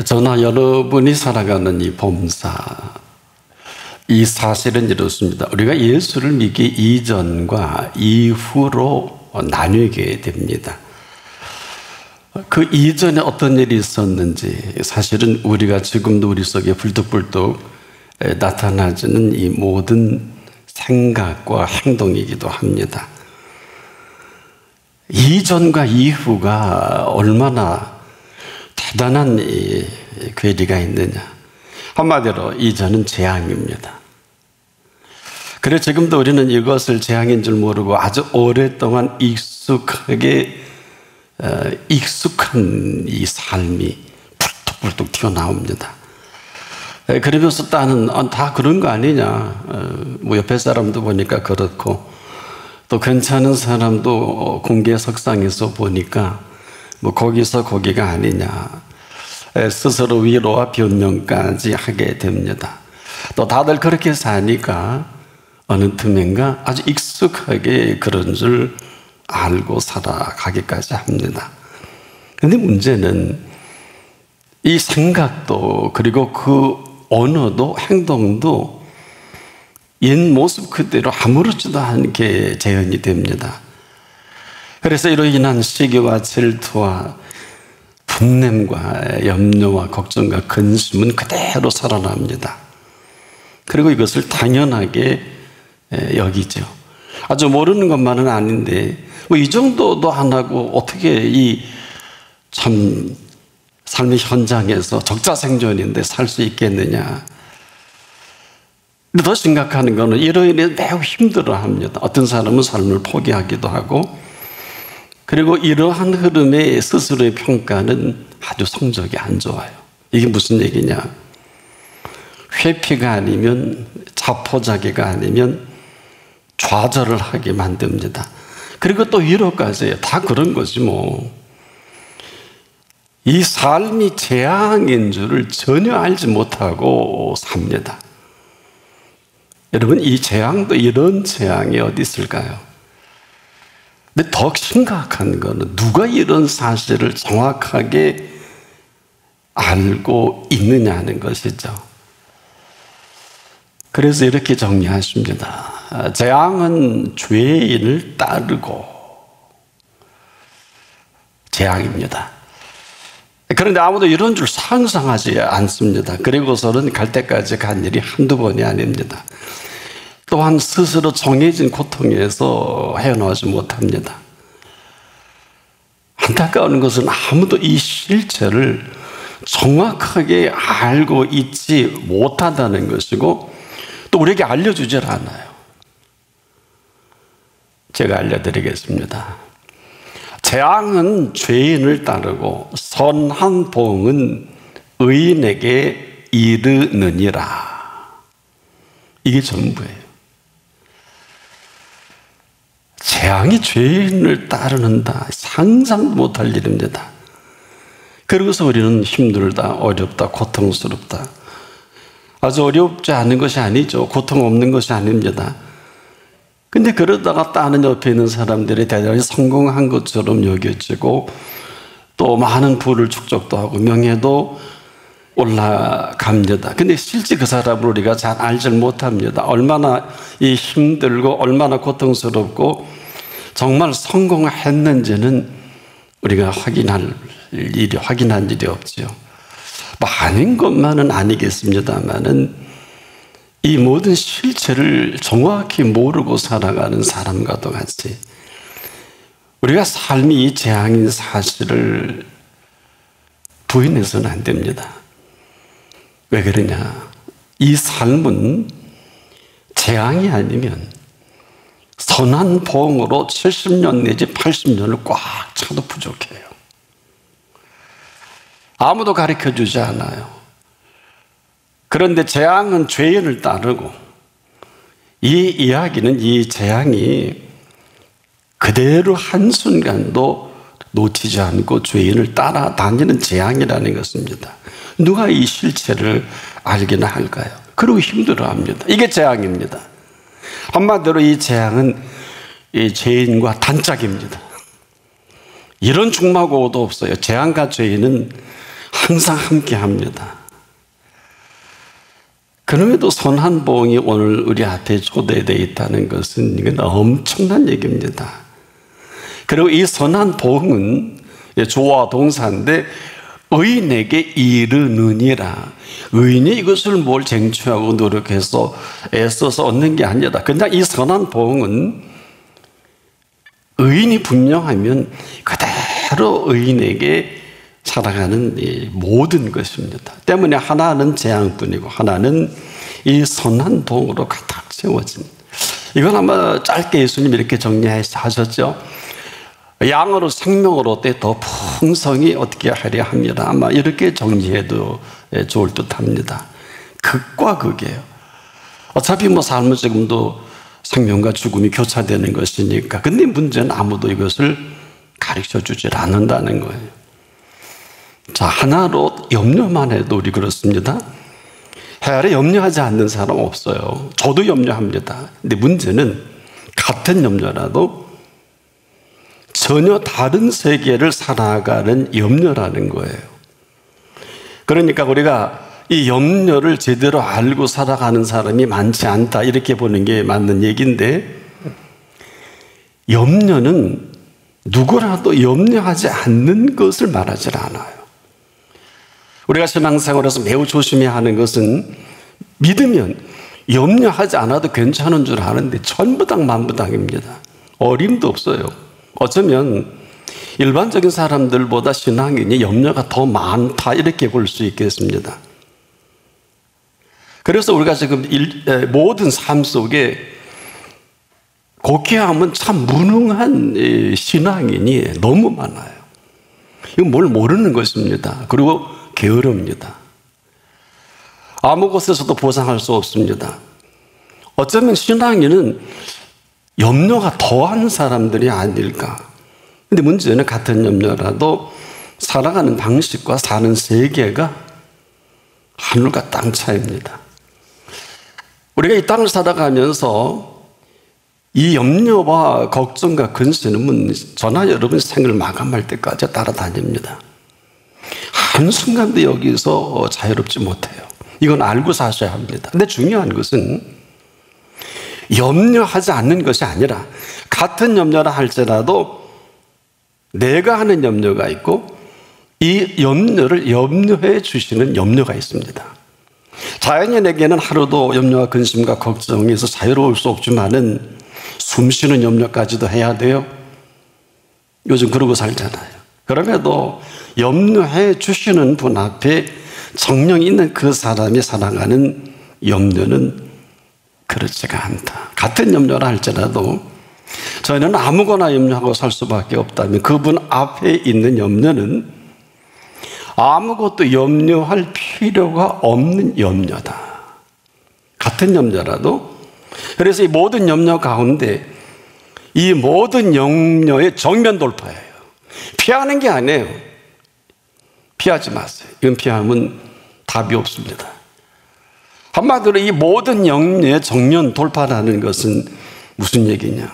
저나 여러분이 살아가는 이 범사, 이 사실은 이렇습니다. 우리가 예수를 믿기 이전과 이후로 나뉘게 됩니다. 그 이전에 어떤 일이 있었는지 사실은 우리가 지금도 우리 속에 불뚝불뚝 나타나지는 이 모든 생각과 행동이기도 합니다. 이전과 이후가 얼마나 대단한 괴리가 있느냐. 한마디로 이전은 재앙입니다. 그래서 지금도 우리는 이것을 재앙인 줄 모르고 아주 오랫동안 익숙한 이 삶이 불뚝불뚝 튀어나옵니다. 그러면서 다 그런 거 아니냐. 뭐 옆에 사람도 보니까 그렇고 또 괜찮은 사람도 공개석상에서 보니까 뭐 거기가 아니냐. 스스로 위로와 변명까지 하게 됩니다. 또 다들 그렇게 사니까 어느 틈엔가 아주 익숙하게 그런 줄 알고 살아가기까지 합니다. 그런데 문제는 이 생각도 그리고 그 언어도 행동도 옛 모습 그대로 아무렇지도 않게 재현이 됩니다. 그래서 이로 인한 시기와 질투와 분냄과 염려와 걱정과 근심은 그대로 살아납니다. 그리고 이것을 당연하게 여기죠. 아주 모르는 것만은 아닌데 뭐 이 정도도 안 하고 어떻게 이 참 삶의 현장에서 적자생존인데 살 수 있겠느냐. 근데 더 심각한 거는 이로 인해 매우 힘들어합니다. 어떤 사람은 삶을 포기하기도 하고 그리고 이러한 흐름의 스스로의 평가는 아주 성적이 안 좋아요. 이게 무슨 얘기냐. 회피가 아니면 자포자기가 아니면 좌절을 하게 만듭니다. 그리고 또 위로까지 해요. 다 그런 거지 뭐. 이 삶이 재앙인 줄을 전혀 알지 못하고 삽니다. 여러분 이 재앙도 이런 재앙이 어디 있을까요? 근데 더 심각한 거는 누가 이런 사실을 정확하게 알고 있느냐 하는 것이죠. 그래서 이렇게 정리하십니다. 재앙은 죄인을 따르고 재앙입니다. 그런데 아무도 이런 줄 상상하지 않습니다. 그리고서는 갈 때까지 간 일이 한두 번이 아닙니다. 또한 스스로 정해진 고통에서 헤어나오지 못합니다. 안타까운 것은 아무도 이 실체를 정확하게 알고 있지 못한다는 것이고 또 우리에게 알려주질 않아요. 제가 알려드리겠습니다. 재앙은 죄인을 따르고 선한 보응은 의인에게 이르느니라. 이게 전부예요. 재앙이 죄인을 따르는다. 상상도 못할 일입니다. 그러고서 우리는 힘들다, 어렵다, 고통스럽다. 아주 어렵지 않은 것이 아니죠. 고통 없는 것이 아닙니다. 근데 그러다가 다른 옆에 있는 사람들이 대단히 성공한 것처럼 여겨지고 또 많은 부를 축적도 하고 명예도 올라갑니다. 근데 실제 그 사람을 우리가 잘 알지 못합니다. 얼마나 이 힘들고 얼마나 고통스럽고 정말 성공했는지는 우리가 확인한 일이 없지요. 뭐 아닌 것만은 아니겠습니다만은 이 모든 실체를 정확히 모르고 살아가는 사람과도 같이 우리가 삶이 이 재앙인 사실을 부인해서는 안 됩니다. 왜 그러냐? 이 삶은 재앙이 아니면 선한 보응으로 70년 내지 80년을 꽉 차도 부족해요. 아무도 가르쳐주지 않아요. 그런데 재앙은 죄인을 따르고 이 이야기는 이 재앙이 그대로 한순간도 놓치지 않고 죄인을 따라다니는 재앙이라는 것입니다. 누가 이 실체를 알기나 할까요? 그리고 힘들어합니다. 이게 재앙입니다. 한마디로 이 재앙은 이 죄인과 단짝입니다. 이런 중마고도 없어요. 재앙과 죄인은 항상 함께 합니다. 그럼에도 선한 보응이 오늘 우리 앞에 초대되어 있다는 것은 이건 엄청난 얘기입니다. 그리고 이 선한 보응은 주어와 동사인데 의인에게 이르느니라. 의인이 이것을 뭘 쟁취하고 노력해서 애써서 얻는 게 아니라 그냥 이 선한 보응은 의인이 분명하면 그대로 의인에게 살아가는 이 모든 것입니다. 때문에 하나는 재앙뿐이고 하나는 이 선한 보응으로 가득 채워진. 이건 아마 짧게 예수님이 이렇게 정리하셨죠. 양으로 생명으로 더 풍성히 어떻게 하려 합니다. 아마 이렇게 정리해도 좋을 듯합니다. 극과 극이에요. 어차피 삶은 지금도 생명과 죽음이 교차되는 것이니까. 근데 문제는 아무도 이것을 가르쳐주지 않는다는 거예요. 자, 하나로 염려만 해도 우리 그렇습니다. 해아래 염려하지 않는 사람 없어요. 저도 염려합니다. 근데 문제는 같은 염려라도 전혀 다른 세계를 살아가는 염려라는 거예요. 그러니까 우리가 이 염려를 제대로 알고 살아가는 사람이 많지 않다 이렇게 보는 게 맞는 얘기인데, 염려는 누구라도 염려하지 않는 것을 말하지 않아요. 우리가 신앙생활에서 매우 조심해야 하는 것은 믿으면 염려하지 않아도 괜찮은 줄 아는데 천부당 만부당입니다. 어림도 없어요. 어쩌면 일반적인 사람들보다 신앙인이 염려가 더 많다 이렇게 볼 수 있겠습니다. 그래서 우리가 지금 모든 삶 속에 고귀하면 참 무능한 신앙인이 너무 많아요. 이건 뭘 모르는 것입니다. 그리고 게으릅니다. 아무 곳에서도 보상할 수 없습니다. 어쩌면 신앙인은 염려가 더한 사람들이 아닐까. 근데 문제는 같은 염려라도 살아가는 방식과 사는 세계가 하늘과 땅 차이입니다. 우리가 이 땅을 살아가면서 이 염려와 걱정과 근심은 저나 여러분 생을 마감할 때까지 따라다닙니다. 한순간도 여기서 자유롭지 못해요. 이건 알고 사셔야 합니다. 근데 중요한 것은 염려하지 않는 것이 아니라 같은 염려라 할지라도 내가 하는 염려가 있고 이 염려를 염려해 주시는 염려가 있습니다. 자연인에게는 하루도 염려와 근심과 걱정에서 자유로울 수 없지만은 숨쉬는 염려까지도 해야 돼요. 요즘 그러고 살잖아요. 그럼에도 염려해 주시는 분 앞에 정령 있는 그 사람이 살아가는 염려는 그렇지가 않다. 같은 염려라 할지라도 저희는 아무거나 염려하고 살 수밖에 없다면 그분 앞에 있는 염려는 아무것도 염려할 필요가 없는 염려다. 같은 염려라도. 그래서 이 모든 염려 가운데 이 모든 염려의 정면 돌파예요. 피하는 게 아니에요. 피하지 마세요. 이건 피하면 답이 없습니다. 한마디로 이 모든 염려의 정면 돌파라는 것은 무슨 얘기냐?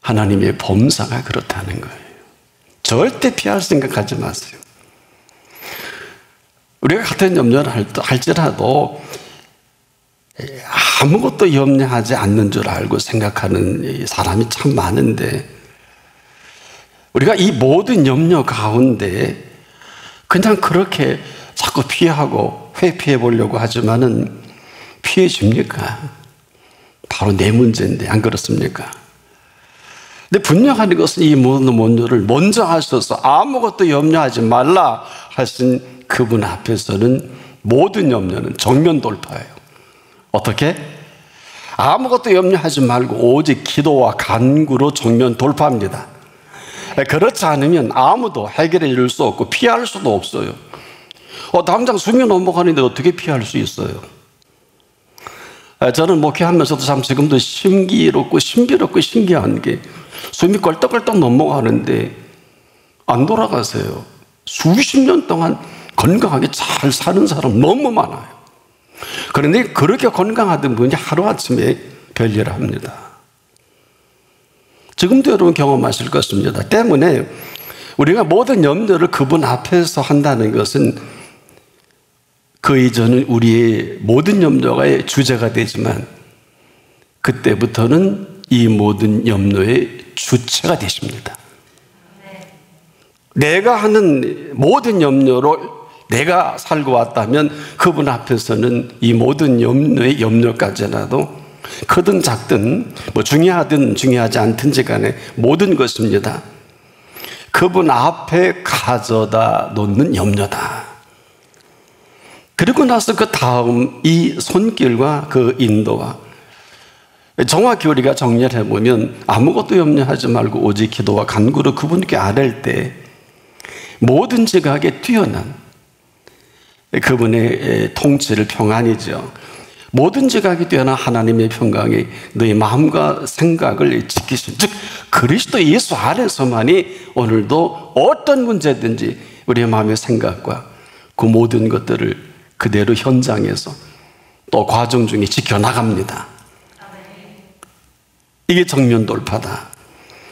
하나님의 범사가 그렇다는 거예요. 절대 피할 생각하지 마세요. 우리가 같은 염려를 할지라도 아무것도 염려하지 않는 줄 알고 생각하는 사람이 참 많은데, 우리가 이 모든 염려 가운데 그냥 그렇게 자꾸 피하고 회피해 보려고 하지만은 피해집니까? 바로 내 문제인데 안 그렇습니까? 근데 분명한 것은 이 모든 염려를 먼저 하셔서 아무것도 염려하지 말라 하신 그분 앞에서는 모든 염려는 정면 돌파예요. 어떻게? 아무것도 염려하지 말고 오직 기도와 간구로 정면 돌파합니다. 그렇지 않으면 아무도 해결해 줄 수 없고 피할 수도 없어요. 당장 숨이 넘어가는데 어떻게 피할 수 있어요? 저는 목회하면서도 참 지금도 신비롭고 신기한 게 숨이 껄떡껄떡 넘어가는데 안 돌아가세요. 수십 년 동안 건강하게 잘 사는 사람 너무 많아요. 그런데 그렇게 건강하던 분이 하루아침에 별일을 합니다. 지금도 여러분 경험하실 것입니다. 때문에 우리가 모든 염려를 그분 앞에서 한다는 것은 그 이전은 우리의 모든 염려가 주제가 되지만 그때부터는 이 모든 염려의 주체가 되십니다. 내가 하는 모든 염려로 내가 살고 왔다면 그분 앞에서는 이 모든 염려의 염려까지라도 크든 작든 뭐 중요하든 중요하지 않든지 간에 모든 것입니다. 그분 앞에 가져다 놓는 염려다. 그리고 나서 그 다음 이 손길과 그 인도와 정확히 우리가 정리를 해보면 아무것도 염려하지 말고 오직 기도와 간구로 그분께 아랠 때 모든 지각에 뛰어난 그분의 통치를 평안이죠. 모든 지각이 뛰어난 하나님의 평강이 너희 마음과 생각을 지키신, 즉 그리스도 예수 안에서만이 오늘도 어떤 문제든지 우리의 마음의 생각과 그 모든 것들을 그대로 현장에서 또 과정 중에 지켜나갑니다. 이게 정면 돌파다.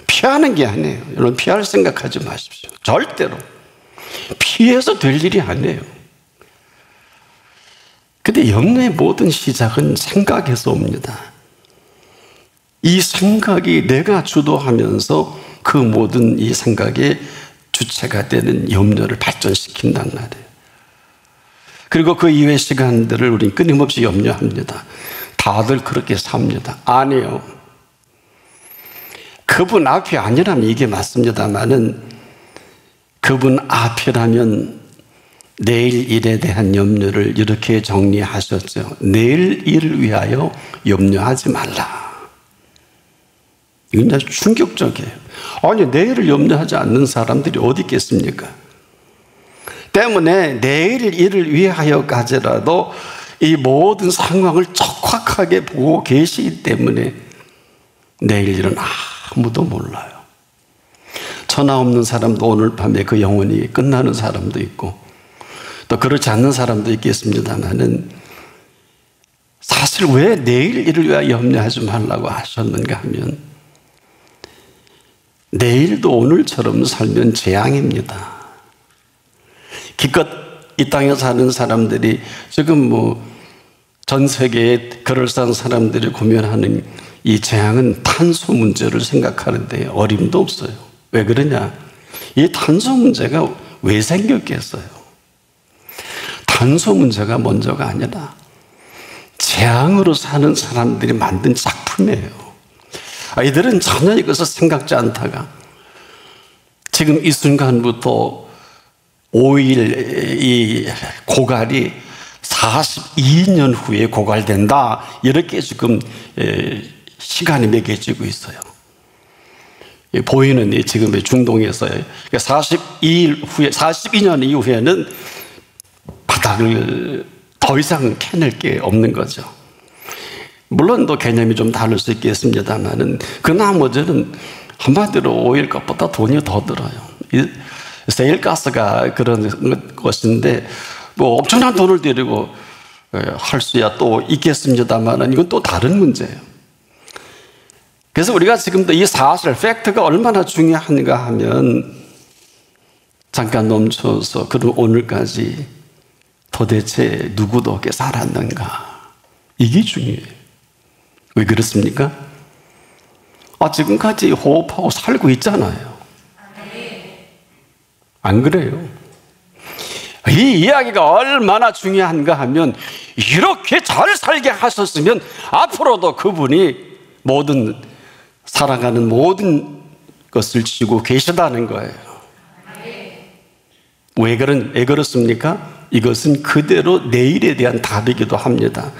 피하는 게 아니에요. 여러분 피할 생각하지 마십시오. 절대로 피해서 될 일이 아니에요. 근데 염려의 모든 시작은 생각에서 옵니다. 이 생각이 내가 주도하면서 그 모든 이 생각의 주체가 되는 염려를 발전시킨단 말이에요. 그리고 그 이후의 시간들을 우리는 끊임없이 염려합니다. 다들 그렇게 삽니다. 아니에요. 그분 앞이 아니라면 이게 맞습니다만은 그분 앞이라면 내일 일에 대한 염려를 이렇게 정리하셨죠. 내일 일을 위하여 염려하지 말라. 이건 아주 충격적이에요. 아니 내일을 염려하지 않는 사람들이 어디 있겠습니까? 때문에 내일 일을 위하여까지라도 이 모든 상황을 적확하게 보고 계시기 때문에 내일 일은 아무도 몰라요. 천하 없는 사람도 오늘 밤에 그 영혼이 끝나는 사람도 있고 또 그렇지 않는 사람도 있겠습니다만은 사실 왜 내일 일을 위하여 염려하지 말라고 하셨는가 하면 내일도 오늘처럼 살면 재앙입니다. 기껏 이 땅에 사는 사람들이 지금 뭐 전 세계에 그럴싸한 사람들이 고민하는 이 재앙은 탄소 문제를 생각하는데 어림도 없어요. 왜 그러냐? 이 탄소 문제가 왜 생겼겠어요? 탄소 문제가 먼저가 아니라 재앙으로 사는 사람들이 만든 작품이에요. 이들은 전혀 이것을 생각지 않다가 지금 이 순간부터 5일 이 고갈이 42년 후에 고갈된다. 이렇게 지금 시간이 매겨지고 있어요. 보이는 지금의 중동에서요. 42년 이후에는 바닥을 더 이상 캐낼 게 없는 거죠. 물론 또 개념이 좀 다를 수 있겠습니다만은 그 나머지는 한마디로 오일 값보다 돈이 더 들어요. 세일가스가 그런 것인데 뭐 엄청난 돈을 들이고 할 수야 또 있겠습니다만은 이건 또 다른 문제예요. 그래서 우리가 지금도 이 사실, 팩트가 얼마나 중요한가 하면 잠깐 멈춰서 그럼 오늘까지 도대체 누구도 없게 살았는가? 이게 중요해요. 왜 그렇습니까? 지금까지 호흡하고 살고 있잖아요. 안 그래요? 이 이야기가 얼마나 중요한가 하면 이렇게 잘 살게 하셨으면 앞으로도 그분이 모든 살아가는 모든 것을 지고 계시다는 거예요. 왜 그렇습니까? 이것은 그대로 내일에 대한 답이기도 합니다.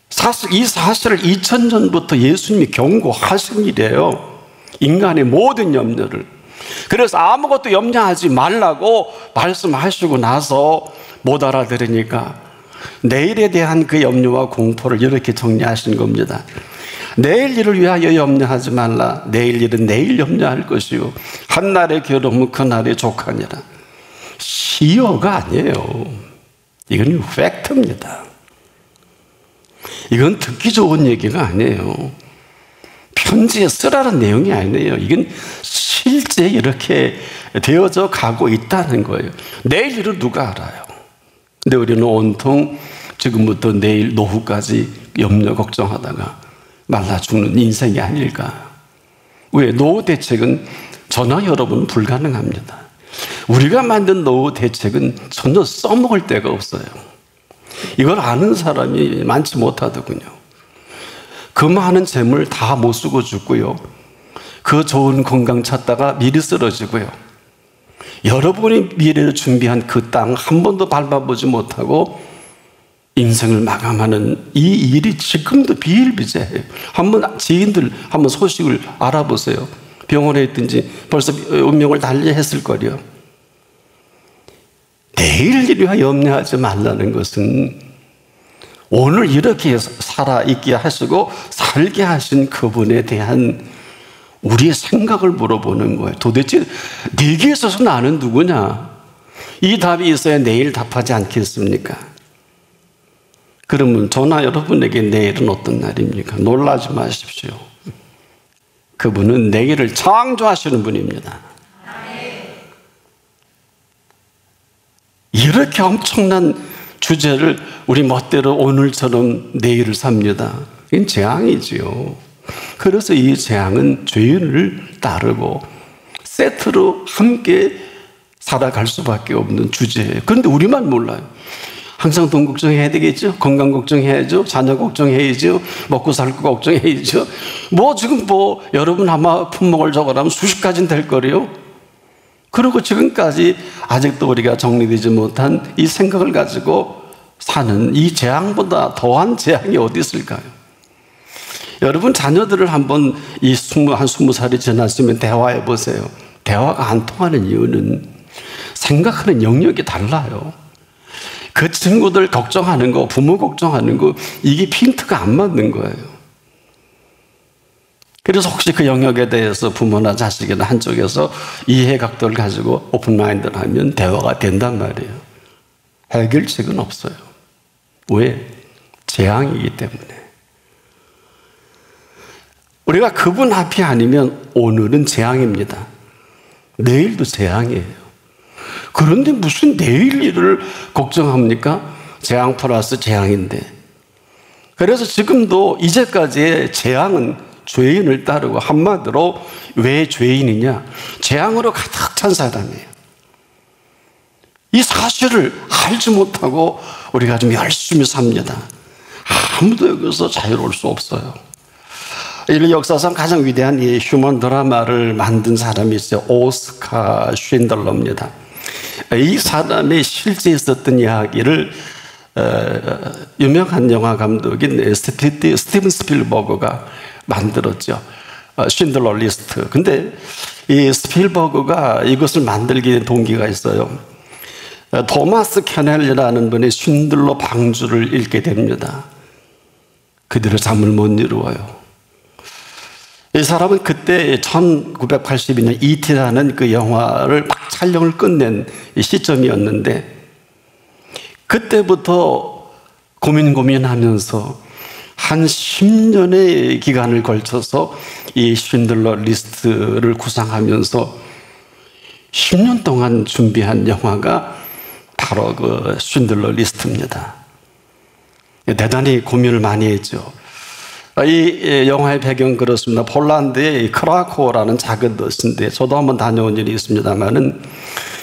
사실 이 사실을 2000년부터 예수님이 경고하신 일이에요. 인간의 모든 염려를. 그래서 아무것도 염려하지 말라고 말씀하시고 나서 못 알아들으니까 내일에 대한 그 염려와 공포를 이렇게 정리하신 겁니다. 내일 일을 위하여 염려하지 말라. 내일 일은 내일 염려할 것이요 한날의 괴로움은 그날의 족하니라. 시어가 아니에요. 이건 팩트입니다. 이건 듣기 좋은 얘기가 아니에요. 편지에 쓰라는 내용이 아니에요. 이건 실제 이렇게 되어져 가고 있다는 거예요. 내일 일을 누가 알아요? 근데 우리는 온통 지금부터 내일 노후까지 염려 걱정하다가 말라 죽는 인생이 아닐까. 왜? 노후 대책은 저나 여러분 불가능합니다. 우리가 만든 노후 대책은 전혀 써먹을 데가 없어요. 이걸 아는 사람이 많지 못하더군요. 그 많은 재물 다 못 쓰고 죽고요. 그 좋은 건강 찾다가 미리 쓰러지고요. 여러분이 미래를 준비한 그 땅 한 번도 밟아보지 못하고 인생을 마감하는 이 일이 지금도 비일비재해요. 한번 지인들 한번 소식을 알아보세요. 병원에 있든지 벌써 운명을 달리했을 거요. 내일 일이와 염려하지 말라는 것은 오늘 이렇게 살아있게 하시고 살게 하신 그분에 대한 우리의 생각을 물어보는 거예요. 도대체 네게 있어서 나는 누구냐? 이 답이 있어야 내일 답하지 않겠습니까? 그러면 저나 여러분에게 내일은 어떤 날입니까? 놀라지 마십시오. 그분은 내일을 창조하시는 분입니다. 이렇게 엄청난 주제를 우리 멋대로 오늘처럼 내일을 삽니다. 이건 재앙이지요. 그래서 이 재앙은 죄인을 따르고 세트로 함께 살아갈 수밖에 없는 주제예요. 그런데 우리만 몰라요. 항상 돈 걱정해야 되겠죠? 건강 걱정해야죠? 자녀 걱정해야죠? 먹고 살 거 걱정해야죠? 지금 여러분 아마 품목을 적어라면 수십 가지는 될 거래요. 그리고 지금까지 아직도 우리가 정리되지 못한 이 생각을 가지고 사는 이 재앙보다 더한 재앙이 어디 있을까요? 여러분 자녀들을 한번 한 20살이 지났으면 대화해 보세요. 대화가 안 통하는 이유는 생각하는 영역이 달라요. 그 친구들 걱정하는 거, 부모 걱정하는 거, 이게 핀트가 안 맞는 거예요. 그래서 혹시 그 영역에 대해서 부모나 자식이나 한쪽에서 이해 각도를 가지고 오픈 마인드를 하면 대화가 된단 말이에요. 해결책은 없어요. 왜? 재앙이기 때문에. 우리가 그분 앞이 아니면 오늘은 재앙입니다. 내일도 재앙이에요. 그런데 무슨 내일 일을 걱정합니까? 재앙 플러스 재앙인데. 그래서 지금도 이제까지의 재앙은 죄인을 따르고 한마디로 왜 죄인이냐? 재앙으로 가득 찬 사람이에요. 이 사실을 알지 못하고 우리가 좀 열심히 삽니다. 아무도 여기서 자유로울 수 없어요. 인류 역사상 가장 위대한 이 휴먼 드라마를 만든 사람이 있어요. 오스카 쉰들러입니다. 이 사람의 실제 있었던 이야기를 유명한 영화 감독인 스티븐 스필버그가 만들었죠. 쉰들러 리스트. 근데 이 스필버그가 이것을 만들게 된 동기가 있어요. 토마스 캐넬이라는 분의 쉰들러 방주를 읽게 됩니다. 그들의 잠을 못 이루어요. 이 사람은 그때 1982년 E.T.라는 그 영화를 막 촬영을 끝낸 시점이었는데 그때부터 고민하면서 한 10년의 기간을 걸쳐서 이 쉰들러 리스트를 구상하면서 10년 동안 준비한 영화가 바로 그 쉰들러 리스트입니다. 대단히 고민을 많이 했죠. 이 영화의 배경 그렇습니다. 폴란드의 크라코우라는 작은 도시인데 저도 한번 다녀온 일이 있습니다만은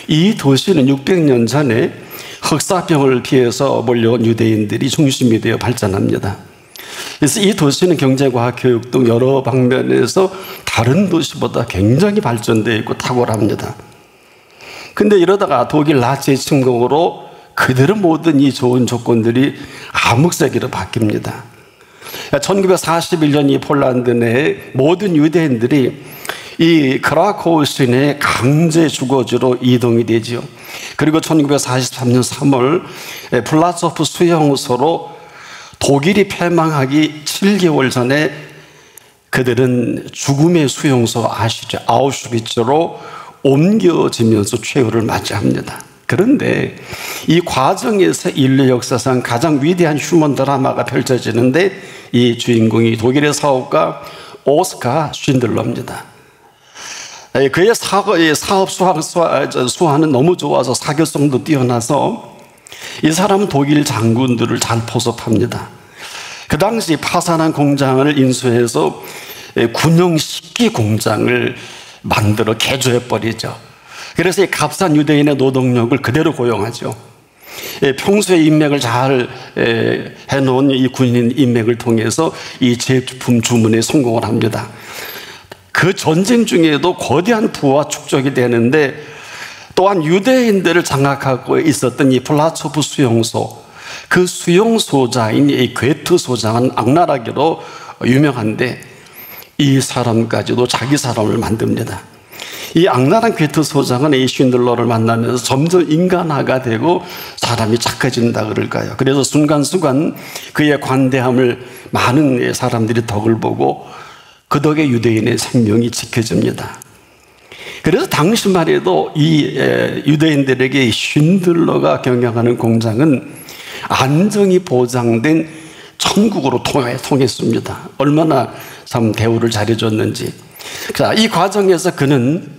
이 도시는 600년 전에 흑사병을 피해서 몰려온 유대인들이 중심이 되어 발전합니다. 그래서 이 도시는 경제과학 교육 등 여러 방면에서 다른 도시보다 굉장히 발전되어 있고 탁월합니다. 근데 이러다가 독일 나치의 침공으로 그대로 모든 이 좋은 조건들이 암흑세기로 바뀝니다. 1941년 이 폴란드 내에 모든 유대인들이 이 크라코우 시내에 강제 주거지로 이동이 되죠. 그리고 1943년 3월 플라츠호프 수용소로 독일이 패망하기 7개월 전에 그들은 죽음의 수용소 아시죠? 아우슈비츠로 옮겨지면서 최후를 맞이합니다. 그런데 이 과정에서 인류 역사상 가장 위대한 휴먼 드라마가 펼쳐지는데 이 주인공이 독일의 사업가 오스카 쉰들러입니다. 그의 사업 수완은 너무 좋아서 사교성도 뛰어나서 이 사람은 독일 장군들을 잘 포섭합니다. 그 당시 파산한 공장을 인수해서 군용 식기 공장을 만들어 개조해버리죠. 그래서 이 값싼 유대인의 노동력을 그대로 고용하죠. 평소에 인맥을 잘 해놓은 이 군인 인맥을 통해서 이 제품 주문에 성공을 합니다. 그 전쟁 중에도 거대한 부와 축적이 되는데, 또한 유대인들을 장악하고 있었던 이 플라초프 수용소, 그 수용소자인 이 괴트 소장은 악랄하기로 유명한데, 이 사람까지도 자기 사람을 만듭니다. 이 악랄한 괴트 소장은 이 쉰들러를 만나면서 점점 인간화가 되고 사람이 착해진다 그럴까요? 그래서 순간순간 그의 관대함을 많은 사람들이 덕을 보고 그 덕에 유대인의 생명이 지켜집니다. 그래서 당시만 해도 이 유대인들에게 쉰들러가 경영하는 공장은 안정이 보장된 천국으로 통했습니다. 얼마나 참 대우를 잘해줬는지. 자, 이 과정에서 그는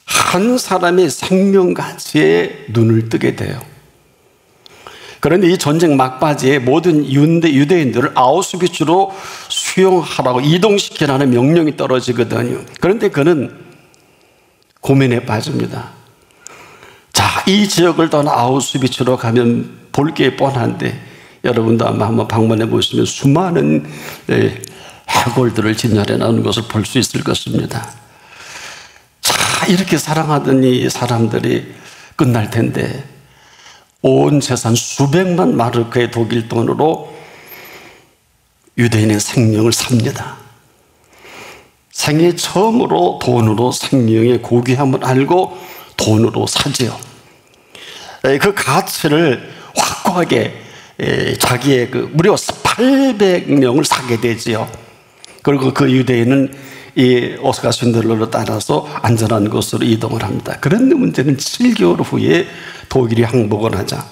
한 사람의 생명 가치에 눈을 뜨게 돼요. 그런데 이 전쟁 막바지에 모든 유대인들을 아우슈비츠로 수용하라고 이동시키라는 명령이 떨어지거든요. 그런데 그는 고민에 빠집니다. 자, 이 지역을 떠나 아우슈비츠로 가면 볼 게 뻔한데, 여러분도 아마 한번 방문해 보시면 수많은 해골들을 진열해 놓은 것을 볼 수 있을 것입니다. 자, 이렇게 사랑하던 이 사람들이 끝날 텐데, 온 재산 수백만 마르크의 독일 돈으로 유대인의 생명을 삽니다. 생애 처음으로 돈으로 생명의 고귀함을 알고 돈으로 사지요. 그 가치를 확고하게 자기의 무려 800명을 사게 되지요. 그리고 그 유대인은 이 오스카 쉰들러를 따라서 안전한 곳으로 이동을 합니다. 그런데 문제는 7개월 후에 독일이 항복을 하자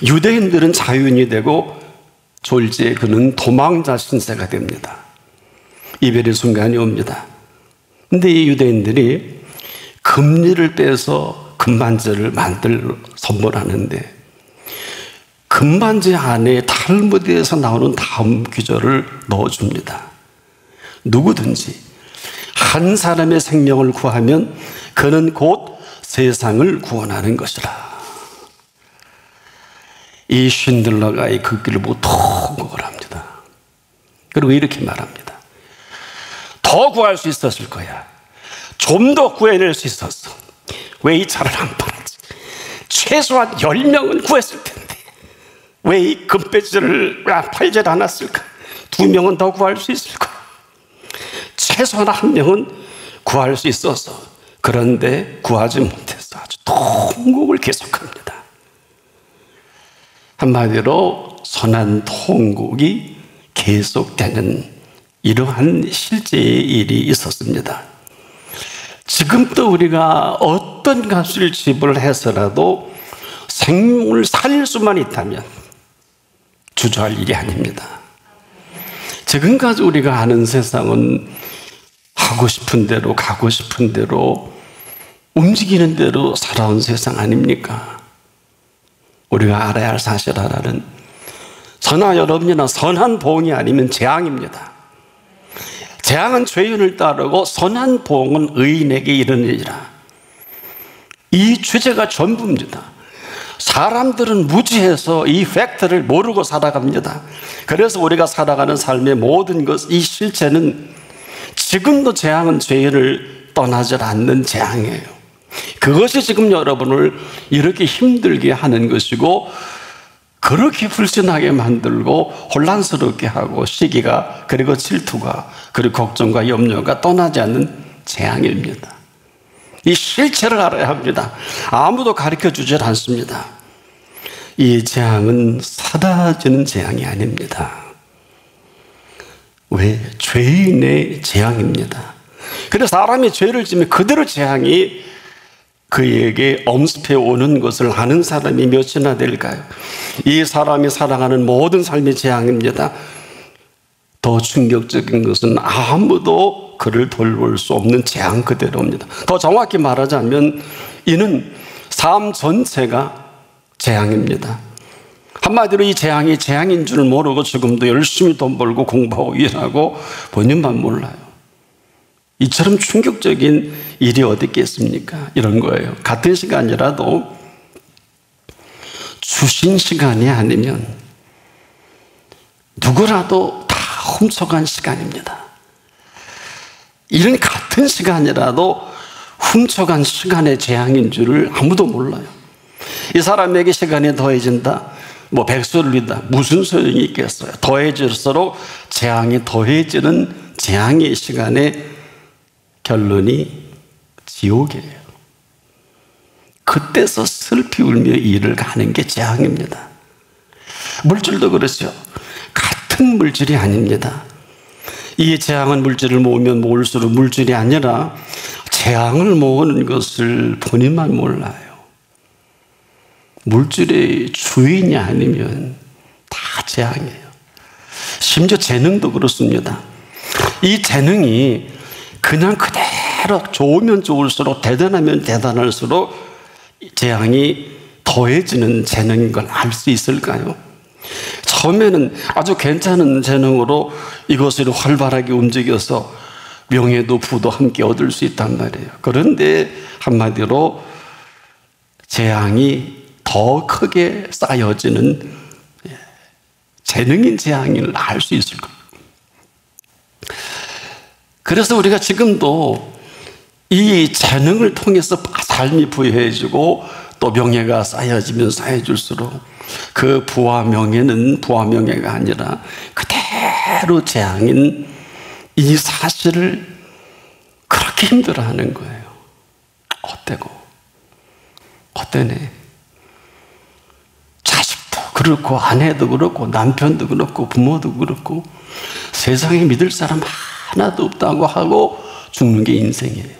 유대인들은 자유인이 되고 졸지에 그는 도망자 신세가 됩니다. 이별의 순간이 옵니다. 그런데 이 유대인들이 금리를 빼서 금반지를 선물하는데, 금반지 안에 탈무드에서 나오는 다음 구절을 넣어줍니다. 누구든지 한 사람의 생명을 구하면 그는 곧 세상을 구원하는 것이라. 이 쉰들러가 그 길을 보고 통곡을 합니다. 그리고 이렇게 말합니다. 더 구할 수 있었을 거야. 좀 더 구해낼 수 있었어. 왜 이 차를 안 팔았지? 최소한 10명은 구했을 텐데 왜 이 금배지를 팔지 않았을까? 2명은 더 구할 수 있을 거야. 최소한 1명은 구할 수 있었어. 그런데 구하지 못했어. 아주 통곡을 계속합니다. 한마디로 선한 통곡이 계속되는 이러한 실제의 일이 있었습니다. 지금도 우리가 어떤 값을 지불해서라도 생명을 살릴 수만 있다면 주저할 일이 아닙니다. 지금까지 우리가 아는 세상은 하고 싶은 대로 가고 싶은 대로 움직이는 대로 살아온 세상 아닙니까? 우리가 알아야 할 사실 하나는, 저나 여러분이나 선한 보응이 아니면 재앙입니다. 재앙은 죄인을 따르고 선한 보응은 의인에게 이르느니라. 이 주제가 전부입니다. 사람들은 무지해서 이 팩트를 모르고 살아갑니다. 그래서 우리가 살아가는 삶의 모든 것, 이 실체는 지금도 재앙은 죄인을 떠나지 않는 재앙이에요. 그것이 지금 여러분을 이렇게 힘들게 하는 것이고, 그렇게 불신하게 만들고 혼란스럽게 하고 시기가, 그리고 질투가, 그리고 걱정과 염려가 떠나지 않는 재앙입니다. 이 실체를 알아야 합니다. 아무도 가르쳐주지 않습니다. 이 재앙은 사라지는 재앙이 아닙니다. 왜? 죄인의 재앙입니다. 그래서 사람이 죄를 지면 그대로 재앙이 그에게 엄습해 오는 것을 아는 사람이 몇이나 될까요? 이 사람이 살아가는 모든 삶의 재앙입니다. 더 충격적인 것은 아무도 그를 돌볼 수 없는 재앙 그대로입니다. 더 정확히 말하자면 이는 삶 전체가 재앙입니다. 한마디로 이 재앙이 재앙인 줄 모르고 지금도 열심히 돈 벌고 공부하고 일하고 본인만 몰라요. 이처럼 충격적인 일이 어디 있겠습니까? 이런 거예요. 같은 시간이라도 주신 시간이 아니면 누구라도 다 훔쳐간 시간입니다. 이런 같은 시간이라도 훔쳐간 시간의 재앙인 줄을 아무도 몰라요. 이 사람에게 시간이 더해진다, 뭐 백수를이다, 무슨 소용이 있겠어요? 더해질수록 재앙이 더해지는 재앙의 시간의 결론이 지옥이에요. 그때서 슬피 울며 일을 가는 게 재앙입니다. 물질도 그렇죠. 같은 물질이 아닙니다. 이 재앙은 물질을 모으면 모을수록 물질이 아니라 재앙을 모으는 것을 본인만 몰라요. 물질의 주인이 아니면 다 재앙이에요. 심지어 재능도 그렇습니다. 이 재능이 그냥 그대로 좋으면 좋을수록 대단하면 대단할수록 재앙이 더해지는 재능인 걸 알 수 있을까요? 처음에는 아주 괜찮은 재능으로 이것을 활발하게 움직여서 명예도 부도 함께 얻을 수 있단 말이에요. 그런데 한마디로 재앙이 더 크게 쌓여지는 재능인 재앙을 알 수 있을 거예요. 그래서 우리가 지금도 이 재능을 통해서 삶이 부유해지고 또 명예가 쌓여지면 쌓여질수록 그 부와 명예는 부와 명예가 아니라 그대로 재앙인 이 사실을 그렇게 힘들어하는 거예요. 어때네? 자식도 그렇고 아내도 그렇고 남편도 그렇고 부모도 그렇고 세상에 믿을 사람 하나도 없다고 하고 죽는 게 인생이에요.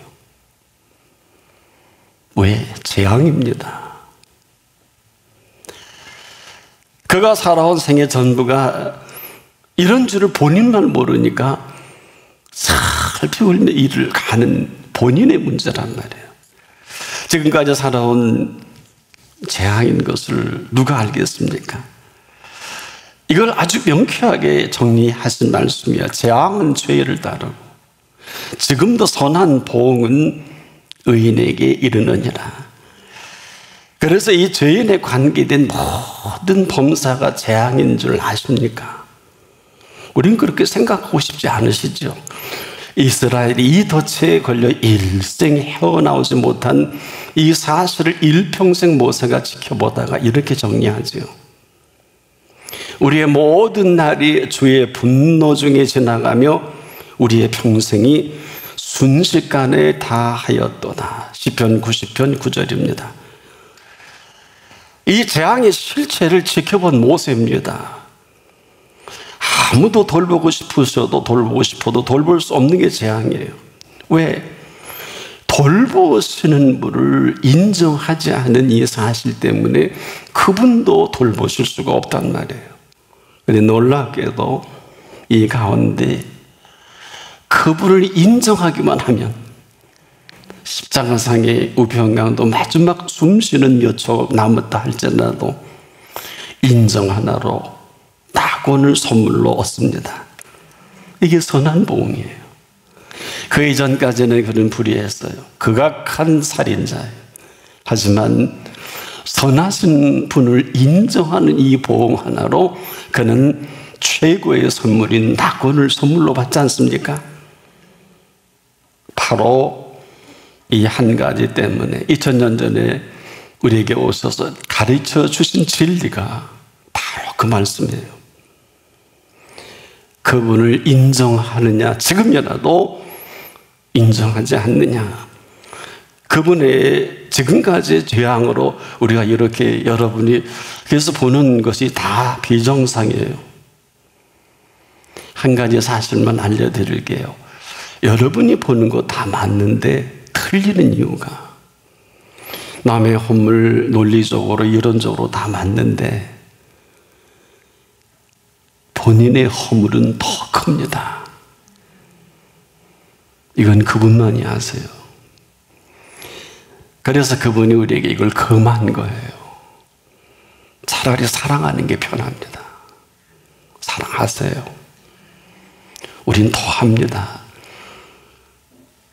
왜? 재앙입니다. 그가 살아온 생애 전부가 이런 줄을 본인만 모르니까 슬피 울며 일을 가는 본인의 문제란 말이에요. 지금까지 살아온 재앙인 것을 누가 알겠습니까? 이걸 아주 명쾌하게 정리하신 말씀이야. 재앙은 죄를 따르고 지금도 선한 보응은 의인에게 이르느니라. 그래서 이 죄인에 관계된 모든 범사가 재앙인 줄 아십니까? 우린 그렇게 생각하고 싶지 않으시죠? 이스라엘이 이 덫에 걸려 일생 헤어나오지 못한 이 사실을 일평생 모세가 지켜보다가 이렇게 정리하죠. 우리의 모든 날이 주의 분노 중에 지나가며 우리의 평생이 순식간에 다하였도다. 시편 90편 9절입니다. 이 재앙의 실체를 지켜본 모세입니다. 아무도 돌보고 싶으셔도 돌보고 싶어도 돌볼 수 없는 게 재앙이에요. 왜? 돌보시는 분을 인정하지 않은 이 사실 때문에 그분도 돌보실 수가 없단 말이에요. 그런데 놀랍게도 이 가운데 그분을 인정하기만 하면 십자가상의 우편강도 마지막 숨쉬는 몇 초 남았다 할지라도 인정 하나로 낙원을 선물로 얻습니다. 이게 선한 보응이에요. 그 이전까지는 그는 불의했어요. 극악한 살인자예요. 하지만 선하신 분을 인정하는 이 보응 하나로 그는 최고의 선물인 낙원을 선물로 받지 않습니까? 바로 이 한 가지 때문에 2000년 전에 우리에게 오셔서 가르쳐 주신 진리가 바로 그 말씀이에요. 그분을 인정하느냐, 지금이라도 인정하지 않느냐. 그분의 지금까지의 죄악으로 우리가 이렇게 여러분이 그래서 보는 것이 다 비정상이에요. 한 가지 사실만 알려드릴게요. 여러분이 보는 거 다 맞는데 틀리는 이유가 남의 허물 논리적으로 이론적으로 다 맞는데 본인의 허물은 더 큽니다. 이건 그분만이 아세요. 그래서 그분이 우리에게 이걸 금한 거예요. 차라리 사랑하는 게 편합니다. 사랑하세요. 우린 더합니다.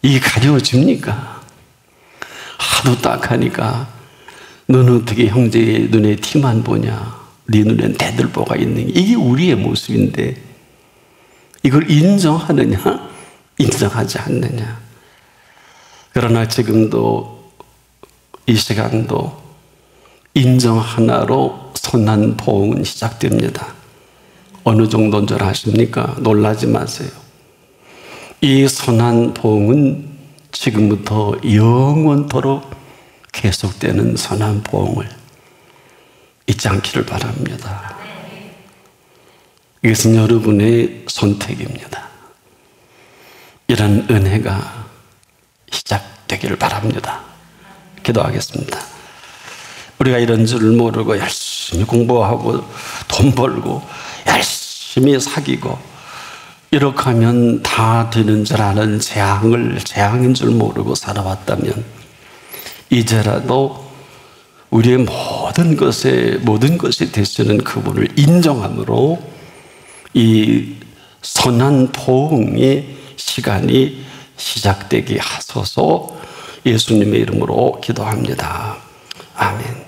이게 가려집니까? 하도 딱하니까 너는 어떻게 형제의 눈에 티만 보냐? 네 눈엔 대들보가 있는 게, 이게 우리의 모습인데 이걸 인정하느냐? 인정하지 않느냐? 그러나 지금도 이 시간도 인정 하나로 선한 보응은 시작됩니다. 어느 정도인 줄 아십니까? 놀라지 마세요. 이 선한 보응은 지금부터 영원토록 계속되는 선한 보응을 잊지 않기를 바랍니다. 이것은 여러분의 선택입니다. 이런 은혜가 시작되기를 바랍니다. 기도하겠습니다. 우리가 이런 줄 모르고 열심히 공부하고 돈 벌고 열심히 사귀고 이렇게 하면 다 되는 줄 아는 재앙인 줄 모르고 살아왔다면 이제라도 우리의 모든 것이 되시는 그분을 인정함으로 이 선한 보응의 시간이 시작되게 하소서. 예수님의 이름으로 기도합니다. 아멘.